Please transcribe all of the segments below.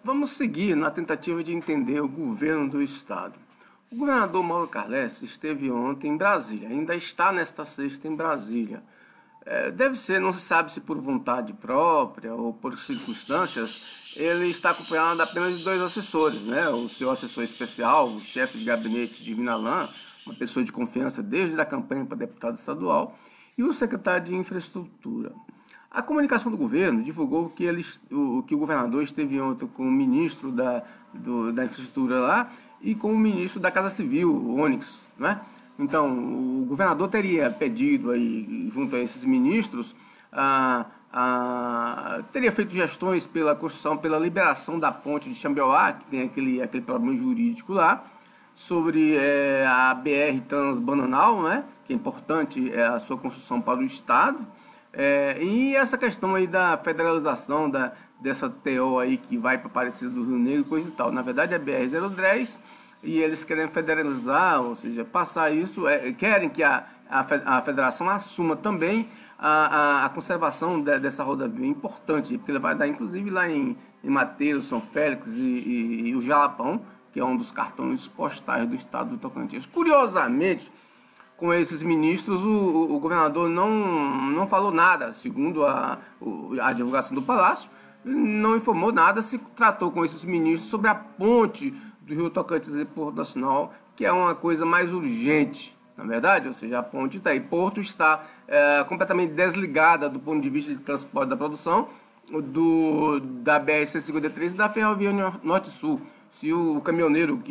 Vamos seguir na tentativa de entender o governo do Estado. O governador Mauro Carles esteve ontem em Brasília, ainda está nesta sexta em Brasília. Deve ser, não se sabe se por vontade própria ou por circunstâncias, ele está acompanhado apenas de 2 assessores, né? O seu assessor especial, o chefe de gabinete de Minalan, uma pessoa de confiança desde a campanha para deputado estadual, e o secretário de Infraestrutura. A comunicação do governo divulgou que o governador esteve ontem com o ministro da Infraestrutura lá e com o ministro da Casa Civil, o Onyx, né? Então, o governador teria pedido aí, junto a esses ministros, teria feito gestões pela construção, pela liberação da ponte de Xambioá, que tem aquele problema jurídico lá, sobre a BR Transbananal, né? Que é importante a sua construção para o Estado. E essa questão aí da federalização dessa TO aí que vai para Aparecida do Rio Negro, coisa e tal. Na verdade é BR-010 e eles querem federalizar, ou seja, passar isso, querem que a federação assuma também a conservação dessa rodovia importante, porque ele vai dar inclusive lá em Mateus, São Félix e o Jalapão, que é um dos cartões postais do estado do Tocantins. Curiosamente, com esses ministros, o governador não falou nada, segundo a divulgação do Palácio, não informou nada, se tratou com esses ministros sobre a ponte do Rio Tocantins e Porto Nacional, que é uma coisa mais urgente, na verdade, ou seja, a ponte está aí, Porto está completamente desligada do ponto de vista de transporte da produção da BR-153 e da Ferrovia Norte-Sul. Se o caminhoneiro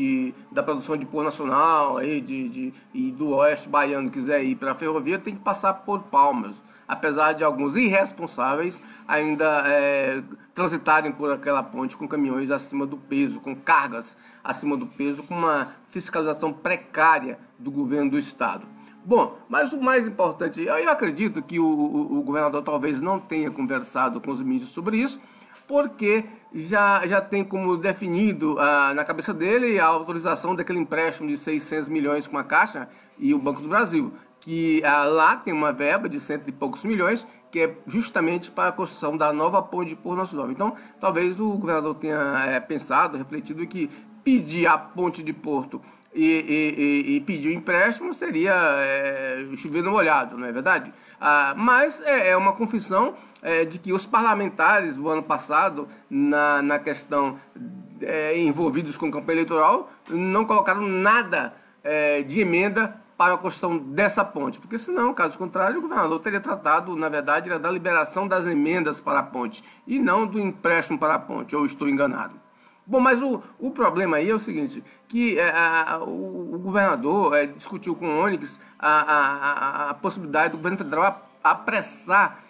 da produção de Porto Nacional e do Oeste Baiano quiser ir para a ferrovia, tem que passar por Palmas, apesar de alguns irresponsáveis ainda transitarem por aquela ponte com caminhões acima do peso, com cargas acima do peso, com uma fiscalização precária do governo do Estado. Bom, mas o mais importante, eu acredito que o governador talvez não tenha conversado com os ministros sobre isso, porque já tem como definido na cabeça dele a autorização daquele empréstimo de 600 milhões com a Caixa e o Banco do Brasil, que lá tem uma verba de 100 e poucos milhões, que é justamente para a construção da nova ponte de Porto Nacional. Então, talvez o governador tenha pensado, refletido que pedir a ponte de Porto e pedir o empréstimo seria chover no molhado, não é verdade? Mas é uma confissão de que os parlamentares do ano passado, na questão envolvidos com campanha eleitoral, não colocaram nada de emenda para a construção dessa ponte, porque senão, caso contrário, o governador teria tratado, na verdade, da liberação das emendas para a ponte e não do empréstimo para a ponte, ou estou enganado? Bom, mas o problema aí é o seguinte, que o governador discutiu com o Onyx a possibilidade do governo federal apressar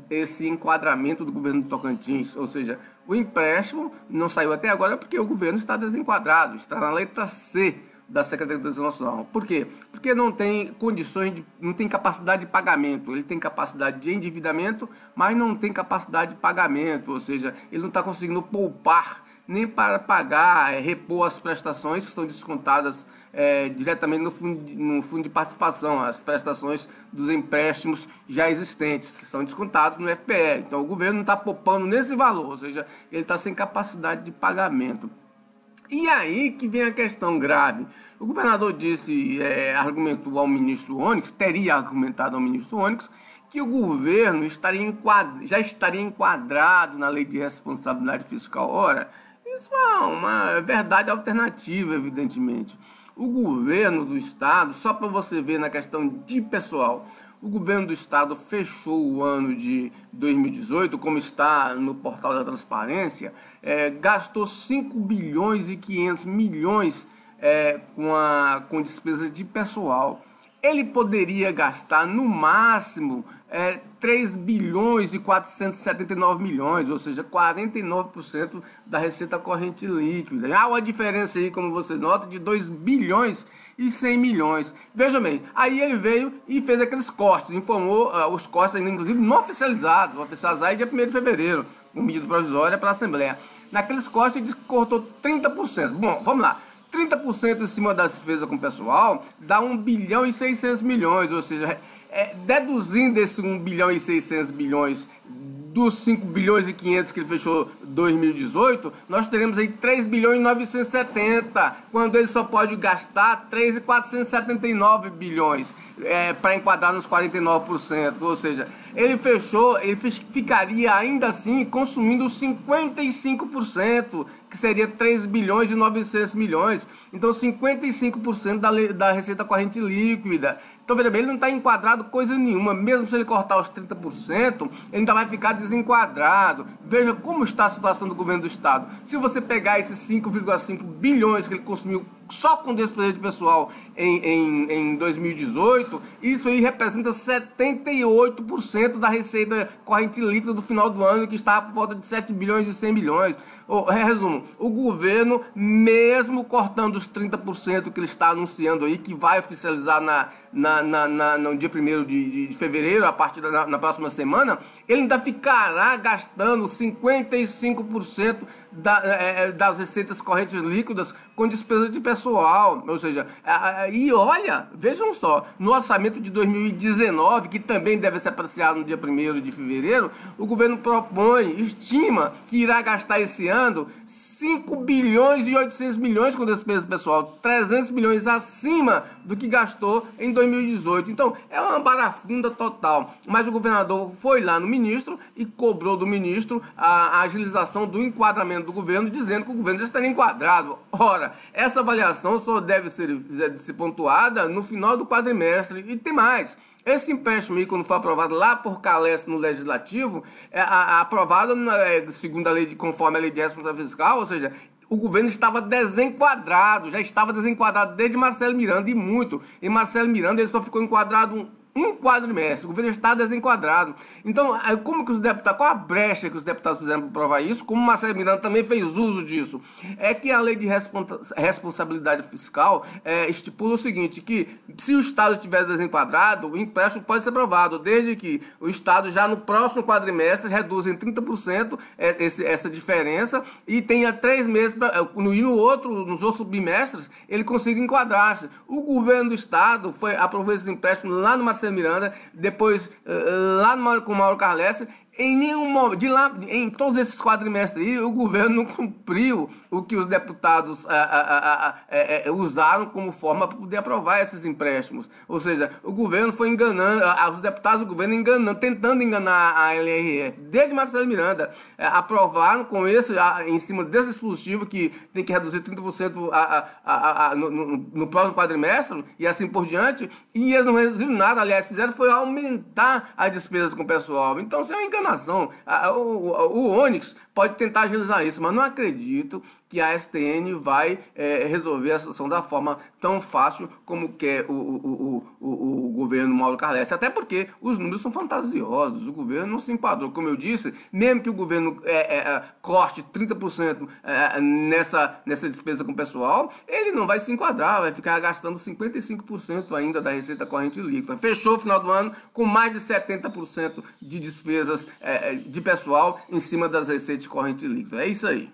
esse enquadramento do governo do Tocantins, ou seja, o empréstimo não saiu até agora porque o governo está desenquadrado, está na letra C da Secretaria da Educação Nacional. Por quê? Porque não tem condições, não tem capacidade de pagamento. Ele tem capacidade de endividamento, mas não tem capacidade de pagamento, ou seja, ele não está conseguindo poupar nem para pagar, repor as prestações que estão descontadas diretamente no fundo de participação, as prestações dos empréstimos já existentes, que são descontados no FPE. Então o governo não está poupando nesse valor, ou seja, ele está sem capacidade de pagamento. E aí que vem a questão grave. O governador argumentou ao ministro Onyx, teria argumentado ao ministro Onyx, que o governo já estaria enquadrado na lei de responsabilidade fiscal. Ora, isso é uma verdade alternativa, evidentemente. O governo do Estado, só para você ver na questão de pessoal, o governo do Estado fechou o ano de 2018, como está no portal da transparência, gastou 5 bilhões e 500 milhões com despesas de pessoal. Ele poderia gastar no máximo 3 bilhões e 479 milhões, ou seja, 49% da receita corrente líquida. Há uma diferença aí, como você nota, de 2 bilhões e 100 milhões. Veja bem, aí ele veio e fez aqueles cortes, informou os cortes ainda, inclusive, não oficializados, oficializados dia 1º de fevereiro, com medida provisória para a Assembleia. Naqueles cortes ele cortou 30%. Bom, vamos lá. 30% em cima da despesa com o pessoal dá 1 bilhão e 600 milhões, ou seja, deduzindo esse 1 bilhão e 600 milhões dos 5 bilhões e 500 que ele fechou 2018, nós teremos aí 3 bilhões e 970, quando ele só pode gastar 3,479 bilhões para enquadrar nos 49%, ou seja, ele ficaria ainda assim consumindo 55%, que seria 3 bilhões e 900 milhões, então 55% da receita corrente líquida. Então, veja bem, ele não está enquadrado coisa nenhuma, mesmo se ele cortar os 30%, ele ainda vai ficar desenquadrado. Veja como está a situação do governo do estado. Se você pegar esses 5,5 bilhões que ele consumiu só com despesa de pessoal em 2018, isso aí representa 78% da receita corrente líquida do final do ano, que estava por volta de 7 bilhões e 100 milhões. Resumo, o governo, mesmo cortando os 30% que ele está anunciando aí, que vai oficializar no dia 1º de fevereiro, a partir na próxima semana, ele ainda ficará gastando 55% das receitas correntes líquidas com despesa de pessoal. Ou seja, e olha, vejam só, no orçamento de 2019, que também deve ser apreciado no dia 1º de fevereiro, o governo estima que irá gastar esse ano 5 bilhões e 800 milhões com despesa pessoal, 300 milhões acima do que gastou em 2018. Então, é uma barafunda total. Mas o governador foi lá no ministro e cobrou do ministro a agilização do enquadramento do governo, dizendo que o governo já estaria enquadrado. Ora, essa avaliação só deve ser pontuada no final do quadrimestre. E tem mais. Esse empréstimo aí, quando foi aprovado lá por Caleço no Legislativo, aprovado segundo a lei, conforme a lei de responsabilidade fiscal, ou seja, o governo estava desenquadrado, já estava desenquadrado desde Marcelo Miranda e muito. E Marcelo Miranda ele só ficou enquadrado um quadrimestre, o governo está desenquadrado. Então, como que os deputados, qual a brecha que os deputados fizeram para provar isso? Como Marcelo Miranda também fez uso disso? É que a lei de responsabilidade fiscal estipula o seguinte, que se o Estado estiver desenquadrado, o empréstimo pode ser aprovado, desde que o Estado já no próximo quadrimestre reduza em 30% essa diferença e tenha 3 meses, nos outros bimestres, ele consiga enquadrar-se. O governo do Estado aprovou esses empréstimos lá no Marcelo Miranda, depois lá com o Mauro Carlesse. Em nenhum momento, em todos esses quadrimestres aí, o governo não cumpriu o que os deputados usaram como forma para poder aprovar esses empréstimos. Ou seja, o governo foi enganando, os deputados do governo tentando enganar a LRF. Desde Marcelo Miranda, aprovaram com em cima desse dispositivo que tem que reduzir 30% no próximo quadrimestre e assim por diante, e eles não reduziram nada, aliás, fizeram foi aumentar as despesas com o pessoal. Então, isso é uma enganação. O Onyx pode tentar agilizar isso, mas não acredito que a STN vai resolver a situação da forma tão fácil como quer o governo Mauro Carlesse, até porque os números são fantasiosos, o governo não se enquadrou. Como eu disse, mesmo que o governo corte 30% nessa despesa com o pessoal, ele não vai se enquadrar, vai ficar gastando 55% ainda da receita corrente líquida. Fechou o final do ano com mais de 70% de despesas de pessoal em cima das receitas corrente líquida. É isso aí.